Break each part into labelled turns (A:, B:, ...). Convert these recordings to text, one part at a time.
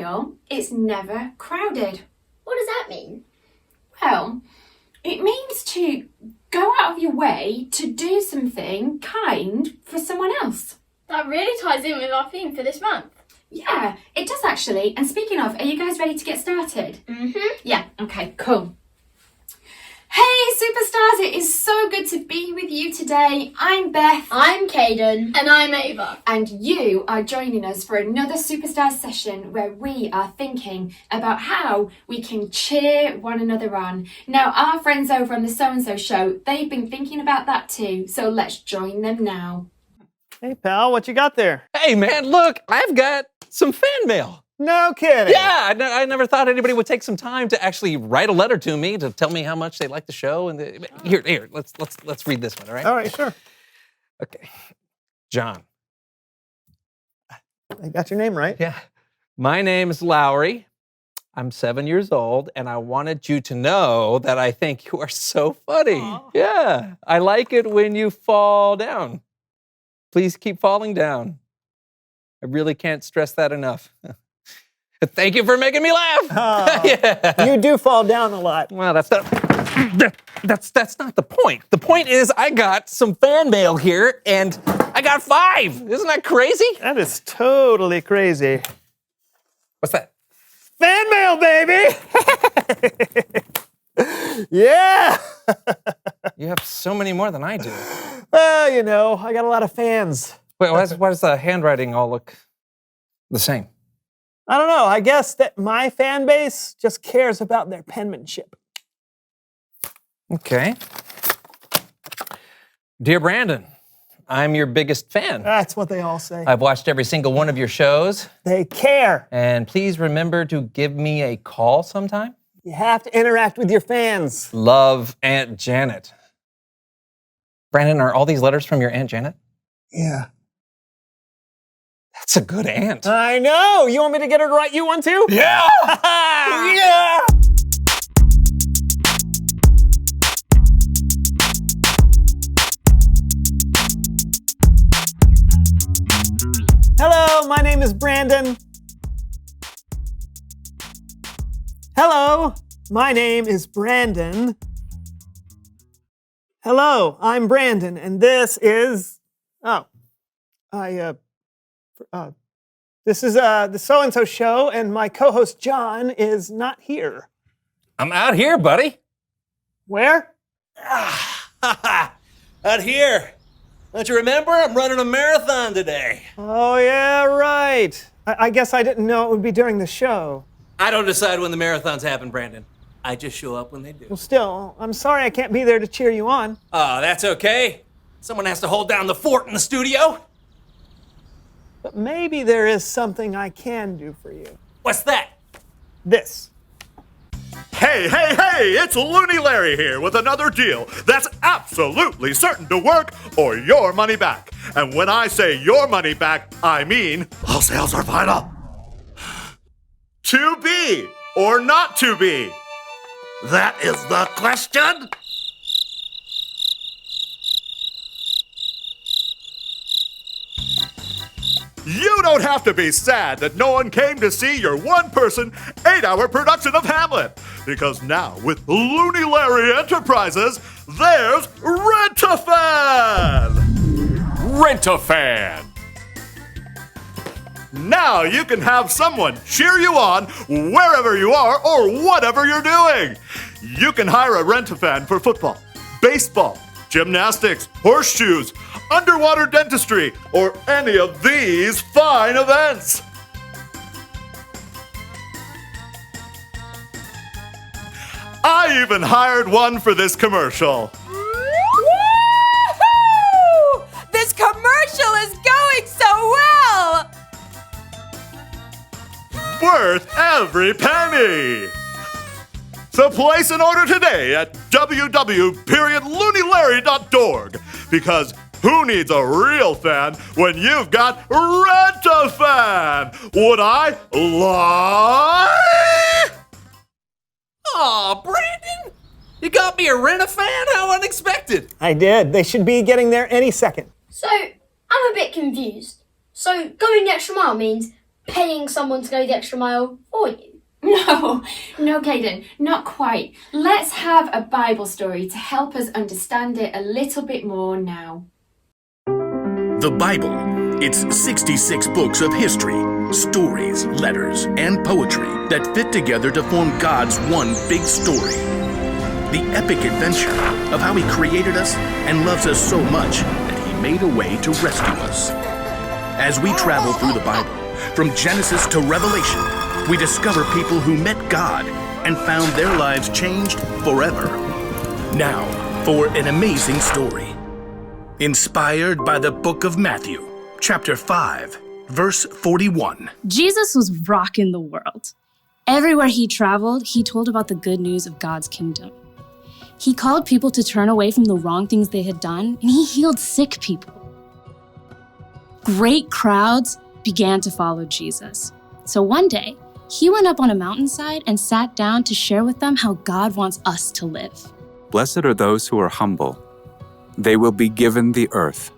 A: aisle, it's never crowded.
B: What does that mean?
A: Well, it means to go out of your way to do something kind for someone else.
B: That really ties in with our theme for this month.
A: Yeah, it does actually. And speaking of, are you guys ready to get started?
B: Mm-hmm.
A: Yeah, okay, cool. Hey Superstars, it is so good to be with you today. I'm Beth.
B: I'm Caden. And I'm Ava.
A: And you are joining us for another Superstars session where we are thinking about how we can cheer one another on. Now, our friends over on the So-and-So show, they've been thinking about that too, so let's join them now.
C: Hey, pal, what you got there?
D: Hey, man, look, I've got some fan mail.
C: No kidding.
D: Yeah, I never thought anybody would take some time to actually write a letter to me to tell me how much they like the show. And here, let's read this one, all right?
C: All right, sure.
D: Okay, John.
C: I got your name right.
D: Yeah, my name is Lowry. I'm 7 years old, and I wanted you to know that I think you are so funny.
C: Aww.
D: Yeah, I like it when you fall down. Please keep falling down. I really can't stress that enough. Thank you for making me laugh.
C: Oh,
D: Yeah.
C: You do fall down a lot.
D: Well, that's not the point. The point is I got some fan mail here, and I got 5. Isn't that crazy?
C: That is totally crazy.
D: What's that?
C: Fan mail, baby! Yeah!
D: You have so many more than I do.
C: Well, you know, I got a lot of fans.
D: Wait, why does the handwriting all look the same?
C: I don't know. I guess that my fan base just cares about their penmanship.
D: Okay. Dear Brandon, I'm your biggest fan.
C: That's what they all say.
D: I've watched every single one of your shows.
C: They care.
D: And please remember to give me a call sometime.
C: You have to interact with your fans.
D: Love, Aunt Janet. Brandon, are all these letters from your Aunt Janet?
C: Yeah.
D: That's a good aunt.
C: I know. You want me to get her to write you one too?
D: Yeah! Yeah!
C: Hello, my name is Brandon. Hello, my name is Brandon. Hello, I'm Brandon, and this is... This is the So-and-So show, and my co-host John is not here.
D: I'm out here, buddy.
C: Where?
E: Out here. Don't you remember? I'm running a marathon today.
C: Oh, yeah, right. I guess I didn't know it would be during the show.
E: I don't decide when the marathons happen, Brandon. I just show up when they do.
C: Well, still, I'm sorry I can't be there to cheer you on.
E: Oh, that's okay. Someone has to hold down the fort in the studio.
C: But maybe there is something I can do for you.
E: What's that?
C: This.
F: Hey, it's Looney Larry here with another deal that's absolutely certain to work or your money back. And when I say your money back, I mean all sales are final. To be or not to be? That is the question. You don't have to be sad that no one came to see your one-person, 8-hour production of Hamlet. Because now, with Looney Larry Enterprises, there's Rent-A-Fan! Rent-A-Fan! Now you can have someone cheer you on wherever you are or whatever you're doing. You can hire a Rent-A-Fan for football, baseball, gymnastics, horseshoes, underwater dentistry, or any of these fine events. I even hired one for this commercial.
G: Woo-hoo! This commercial is going so well!
F: Worth every penny. So place an order today at www.looneylarry.org because who needs a real fan when you've got Rent-A-Fan? Would I lie?
E: Aw, Brandon! You got me a Rent-A-Fan? How unexpected!
C: I did. They should be getting there any second.
B: So, I'm a bit confused. So, going the extra mile means paying someone to go the extra mile for you.
A: No, Caden, not quite. Let's have a Bible story to help us understand it a little bit more now.
H: The Bible. It's 66 books of history, stories, letters, and poetry that fit together to form God's one big story. The epic adventure of how He created us and loves us so much that He made a way to rescue us. As we travel through the Bible, from Genesis to Revelation, we discover people who met God and found their lives changed forever. Now, for an amazing story. Inspired by the book of Matthew, chapter 5, verse 41.
I: Jesus was rocking the world. Everywhere he traveled, he told about the good news of God's kingdom. He called people to turn away from the wrong things they had done, and he healed sick people. Great crowds began to follow Jesus. So one day, he went up on a mountainside and sat down to share with them how God wants us to live.
J: Blessed are those who are humble. They will be given the earth.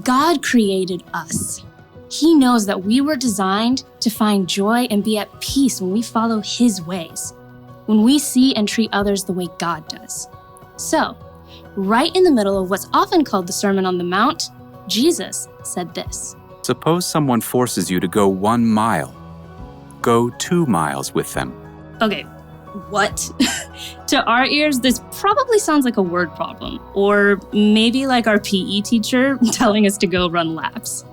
I: God created us. He knows that we were designed to find joy and be at peace when we follow His ways, when we see and treat others the way God does. So, right in the middle of what's often called the Sermon on the Mount, Jesus said this.
J: Suppose someone forces you to go 1 mile. Go 2 miles with them.
I: Okay, what? To our ears, this probably sounds like a word problem, or maybe like our PE teacher telling us to go run laps.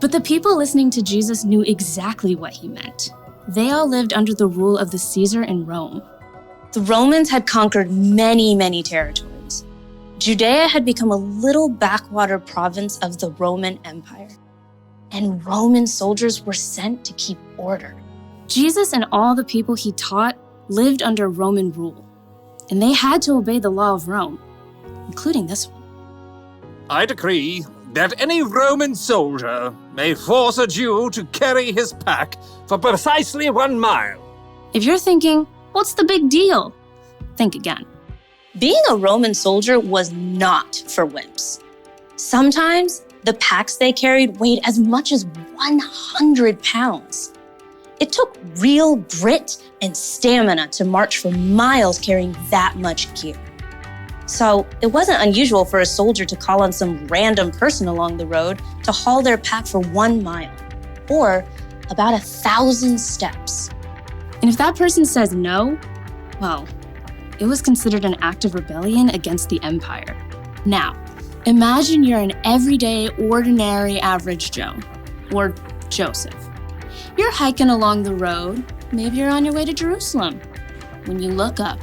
I: But the people listening to Jesus knew exactly what he meant. They all lived under the rule of the Caesar in Rome. The Romans had conquered many, many territories. Judea had become a little backwater province of the Roman Empire. And Roman soldiers were sent to keep order. Jesus and all the people he taught lived under Roman rule, and they had to obey the law of Rome, including this one.
E: I decree that any Roman soldier may force a Jew to carry his pack for precisely 1 mile.
I: If you're thinking, what's the big deal? Think again. Being a Roman soldier was not for wimps. Sometimes the packs they carried weighed as much as 100 pounds. It took real grit and stamina to march for miles carrying that much gear. So it wasn't unusual for a soldier to call on some random person along the road to haul their pack for 1 mile, or about 1,000 steps. And if that person says no, well, it was considered an act of rebellion against the empire. Now, imagine you're an everyday, ordinary, average Joe, or Joseph. You're hiking along the road, maybe you're on your way to Jerusalem, when you look up,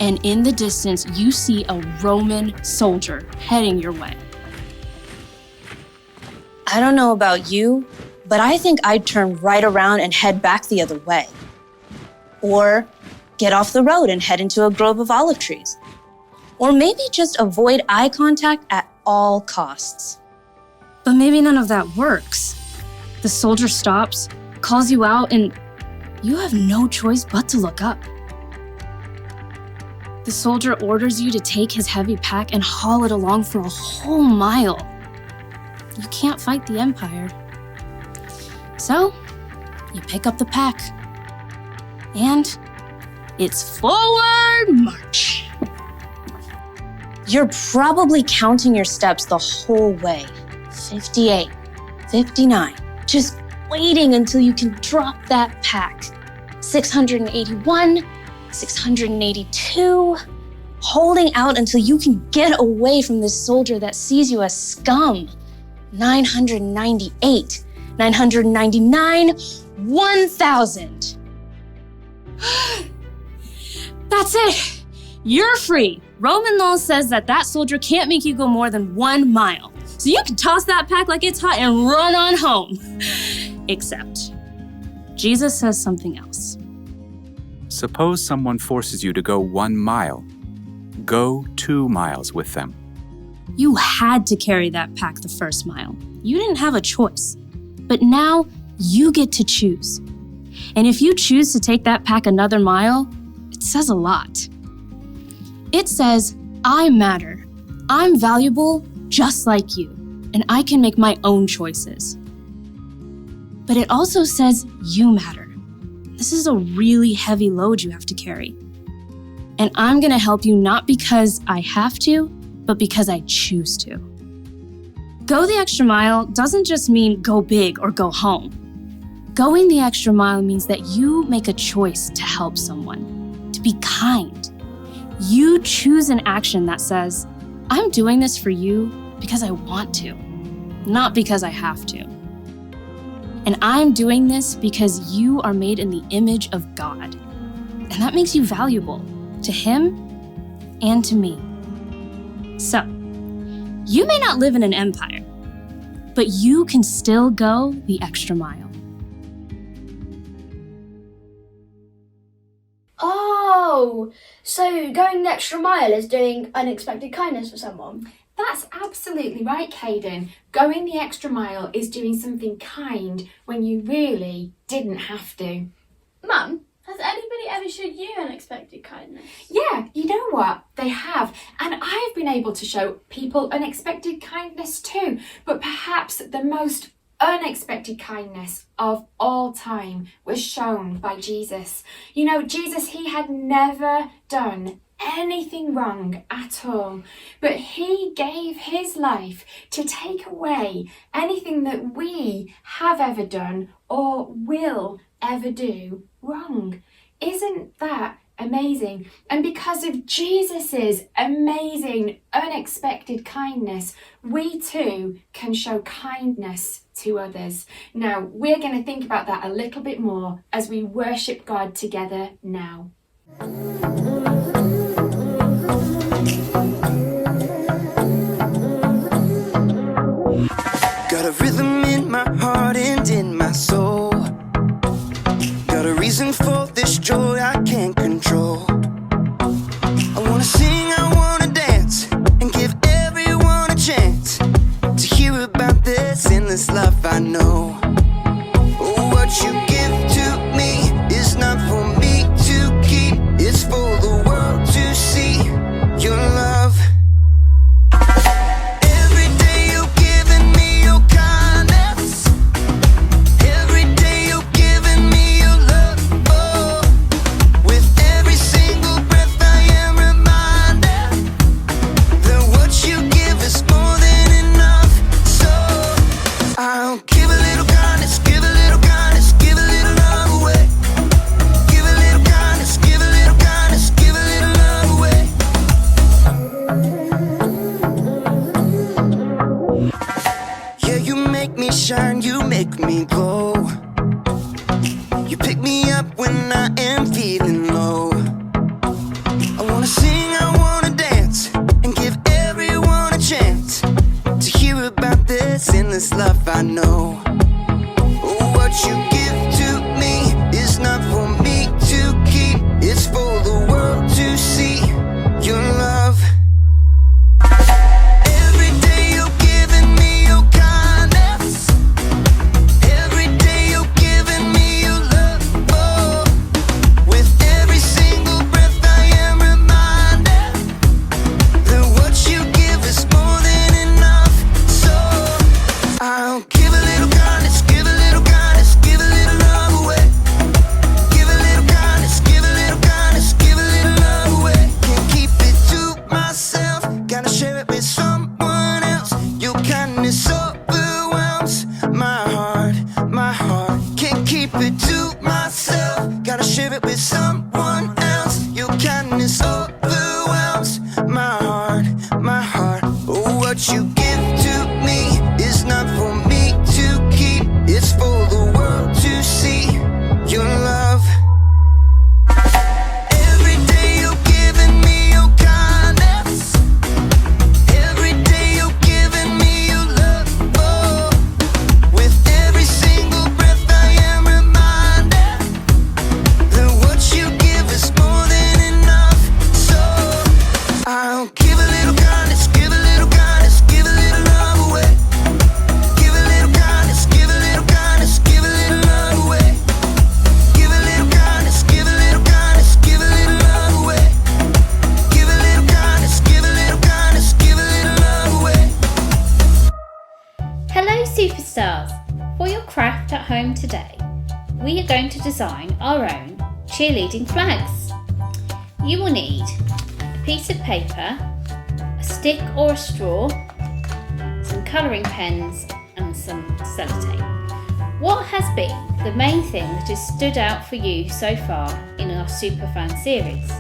I: and in the distance, you see a Roman soldier heading your way. I don't know about you, but I think I'd turn right around and head back the other way. Or get off the road and head into a grove of olive trees. Or maybe just avoid eye contact at all costs. But maybe none of that works. The soldier stops, calls you out, and you have no choice but to look up. The soldier orders you to take his heavy pack and haul it along for a whole mile. You can't fight the empire. So, you pick up the pack. And it's forward march. You're probably counting your steps the whole way. 58, 59, just waiting until you can drop that pack. 681, 682, holding out until you can get away from this soldier that sees you as scum. 998, 999, 1,000. That's it. You're free. Roman law says that soldier can't make you go more than 1 mile. So you can toss that pack like it's hot and run on home. Except, Jesus says something else.
J: Suppose someone forces you to go 1 mile. Go 2 miles with them.
I: You had to carry that pack the first mile. You didn't have a choice. But now you get to choose. And if you choose to take that pack another mile, it says a lot. It says, I matter. I'm valuable just like you, and I can make my own choices. but it also says you matter. This is a really heavy load you have to carry. And I'm gonna help you not because I have to, but because I choose to. Go the extra mile doesn't just mean go big or go home. Going the extra mile means that you make a choice to help someone, to be kind. You choose an action that says, I'm doing this for you because I want to, not because I have to. And I'm doing this because you are made in the image of God. And that makes you valuable to Him and to me. So, you may not live in an empire, but you can still go the extra mile.
B: Oh, so going the extra mile is doing unexpected kindness for someone?
A: That's absolutely right, Caden. Going the extra mile is doing something kind when you really didn't have to.
B: Mum, has anybody ever showed you unexpected kindness?
A: Yeah, you know what? They have. And I've been able to show people unexpected kindness too. But perhaps the most unexpected kindness of all time was shown by Jesus. You know, Jesus, he had never done anything wrong at all, but he gave his life to take away anything that we have ever done or will ever do wrong. Isn't that amazing? And because of Jesus's amazing unexpected kindness, we too can show kindness to others. Now, we're going to think about that a little bit more as we worship God together now.
K: Got a rhythm in my heart and in my soul. Got a reason for this joy I can't control. I wanna sing, I wanna dance, and give everyone a chance to hear about this endless love I know. Oh, what you give to me is not for me to keep, it's for the world to see your love. Shine, you make me glow. You pick me up when I am feeling low. I wanna sing, I wanna dance, and give everyone a chance to hear about this endless love I know. Oh, what you give to me is not for me to keep, it's for the world to see your love. So
L: home today, we are going to design our own cheerleading flags. You will need a piece of paper, a stick or a straw, some colouring pens and some sellotape. What has been the main thing that has stood out for you so far in our Superfan series?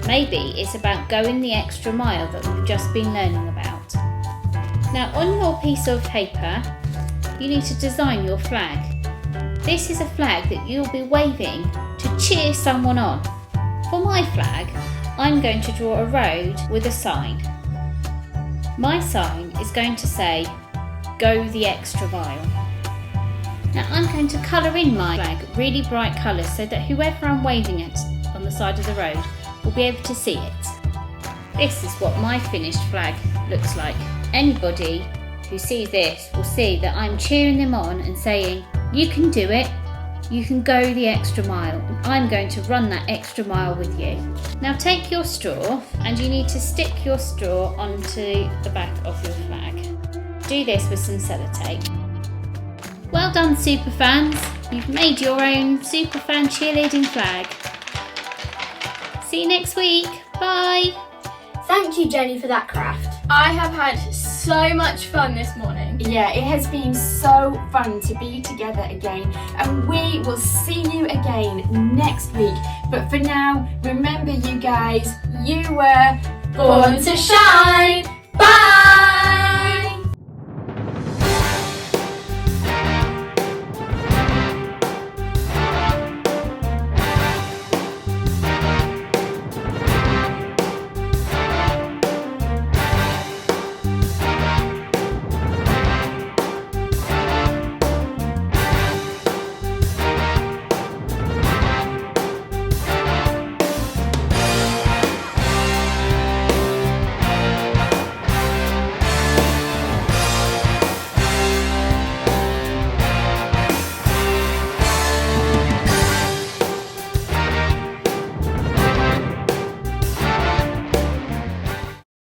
L: Maybe it's about going the extra mile that we've just been learning about. Now on your piece of paper, you need to design your flag. This is a flag that you'll be waving to cheer someone on. For my flag, I'm going to draw a road with a sign. My sign is going to say, "Go the extra mile." Now I'm going to colour in my flag really bright colours so that whoever I'm waving at on the side of the road will be able to see it. This is what my finished flag looks like. Anybody who sees this will see that I'm cheering them on and saying, "You can do it, you can go the extra mile. I'm going to run that extra mile with you." Now take your straw and you need to stick your straw onto the back of your flag. Do this with some sellotape. Well done, Superfans! You've made your own Superfan cheerleading flag. See you next week. Bye!
B: Thank you, Jenny, for that craft. I have had so much fun this morning.
A: Yeah, it has been so fun to be together again, and we will see you again next week. But for now, remember you guys, you were born to shine. Bye!